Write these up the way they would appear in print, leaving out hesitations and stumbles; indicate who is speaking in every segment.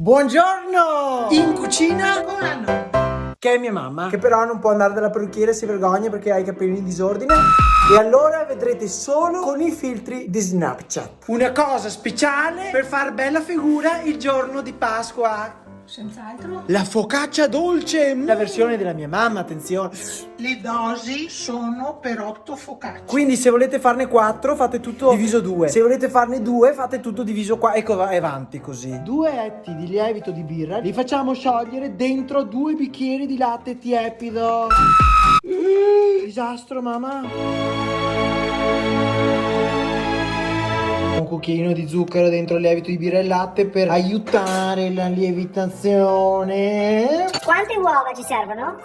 Speaker 1: Buongiorno! In cucina
Speaker 2: Con la nonna.
Speaker 1: che è mia mamma, che però non può andare dalla parrucchiera, si vergogna perché ha i capelli in disordine. E allora vedrete solo con i filtri di Snapchat una cosa speciale per far bella figura il giorno di Pasqua.
Speaker 2: Senz'altro.
Speaker 1: La focaccia dolce, la versione della mia mamma, attenzione.
Speaker 2: Le dosi sono per 8 focacce.
Speaker 1: Quindi se volete farne 4 fate tutto diviso 2. Se volete farne 2 fate tutto diviso qua. Ecco, vai avanti così. 2 etti di lievito di birra li facciamo sciogliere dentro 2 bicchieri di latte tiepido. Disastro, mamma. Un cucchiaino di zucchero dentro il lievito di birra e latte per aiutare la lievitazione.
Speaker 3: Quante uova ci servono? 8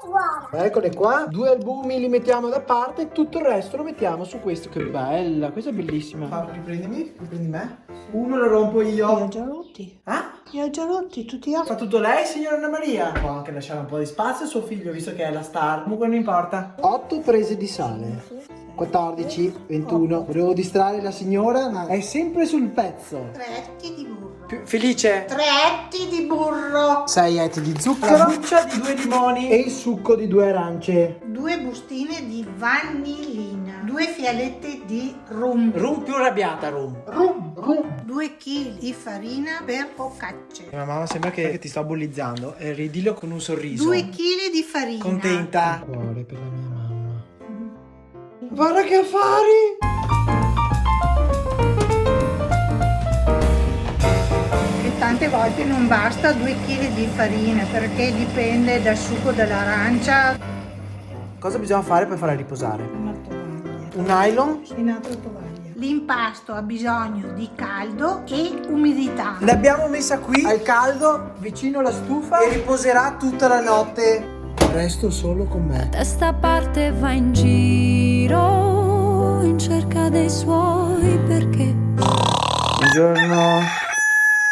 Speaker 3: uova.
Speaker 1: Eccole qua, 2 albumi li mettiamo da parte e tutto il resto lo mettiamo su questo. Che bella, questa è bellissima. Riprendi me? Uno lo rompo io.
Speaker 2: Li ho già rotti.
Speaker 1: Ah?
Speaker 2: Li ho già rotti tutti gli altri.
Speaker 1: Fa tutto lei, signora Anna Maria? Può anche lasciare un po' di spazio a suo figlio, visto che è la star. Comunque non importa. 8 prese di sale. 14, 21. Volevo distrarre la signora, ma è sempre sul pezzo.
Speaker 2: 3 etti di burro.
Speaker 1: Felice?
Speaker 2: 3 etti di burro.
Speaker 1: 6 etti di zucchero. La buccia di 2 limoni. E il succo di 2 arance.
Speaker 2: 2 bustine di vanillina. 2 fialette di rum.
Speaker 1: Rum più arrabbiata, rum.
Speaker 2: 2 kg di farina per focacce.
Speaker 1: Ma mamma sembra che ti sto bullizzando. Ridillo con un sorriso.
Speaker 2: 2 kg di farina.
Speaker 1: Contenta? Cuore per la mia mamma. Guarda che affari!
Speaker 2: E tante volte non basta 2 kg di farina perché dipende dal succo dell'arancia.
Speaker 1: Cosa bisogna fare per farla riposare?
Speaker 2: Una tovaglia.
Speaker 1: Un nylon?
Speaker 2: In altra tovaglia. L'impasto ha bisogno di caldo e umidità.
Speaker 1: L'abbiamo messa qui al caldo, vicino alla stufa, e riposerà tutta la notte. Resto solo con me.
Speaker 4: Testa a parte va in giro in cerca dei suoi perché.
Speaker 1: Buongiorno.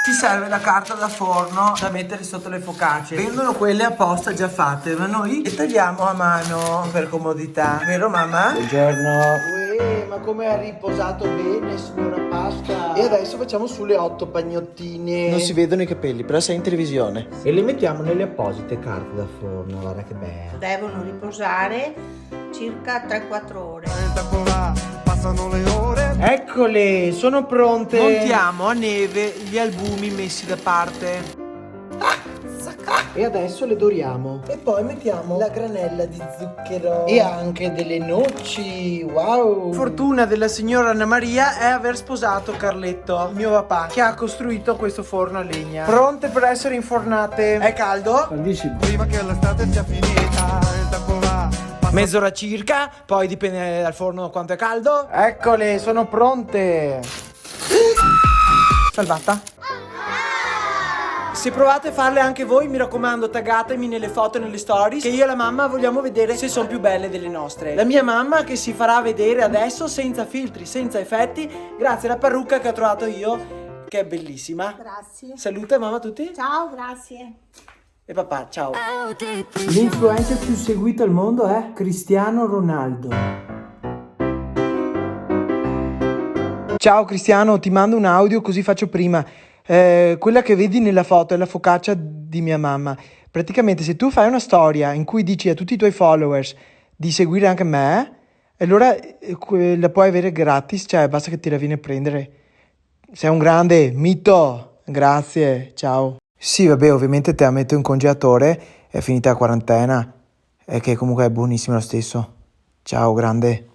Speaker 1: Ci serve la carta da forno da mettere sotto le focacce. Vendono quelle apposta già fatte, ma noi le tagliamo a mano per comodità. Vero mamma? Buongiorno. Ma come ha riposato bene, signora Pasqua. E adesso facciamo sulle 8 pagnottine. Non si vedono i capelli, però sei in televisione. E le mettiamo nelle apposite carte da forno. Guarda che bello.
Speaker 2: Devono riposare circa 3-4 ore.
Speaker 5: Passano le ore.
Speaker 1: Eccole, sono pronte. Montiamo a neve gli albumi messi da parte. E adesso le doriamo. E poi mettiamo la granella di zucchero. E anche delle noci. Wow. Fortuna della signora Anna Maria è aver sposato Carletto, mio papà, che ha costruito questo forno a legna. Pronte per essere infornate. È caldo? Caldissimo.
Speaker 5: Prima che l'estate sia finita, il tempo va.
Speaker 1: Mezz'ora circa, poi dipende dal forno quanto è caldo. Eccole, sono pronte. Salvata. Se provate a farle anche voi, mi raccomando, taggatemi nelle foto e nelle stories, che io e la mamma vogliamo vedere se sono più belle delle nostre. La mia mamma che si farà vedere adesso senza filtri, senza effetti, grazie alla parrucca che ho trovato io, che è bellissima.
Speaker 2: Grazie.
Speaker 1: Saluta mamma a tutti.
Speaker 2: Ciao, grazie.
Speaker 1: E papà, ciao. L'influencer più seguito al mondo è Cristiano Ronaldo. Ciao Cristiano, ti mando un audio così faccio prima. Quella che vedi nella foto è la focaccia di mia mamma. Praticamente se tu fai una storia in cui dici a tutti i tuoi followers di seguire anche me, allora la puoi avere gratis, cioè basta che te la vieni a prendere. Sei un grande mito. Grazie, ciao. Sì, vabbè, ovviamente te la metto in congelatore, è finita la quarantena, e che comunque è buonissimo lo stesso. Ciao, grande.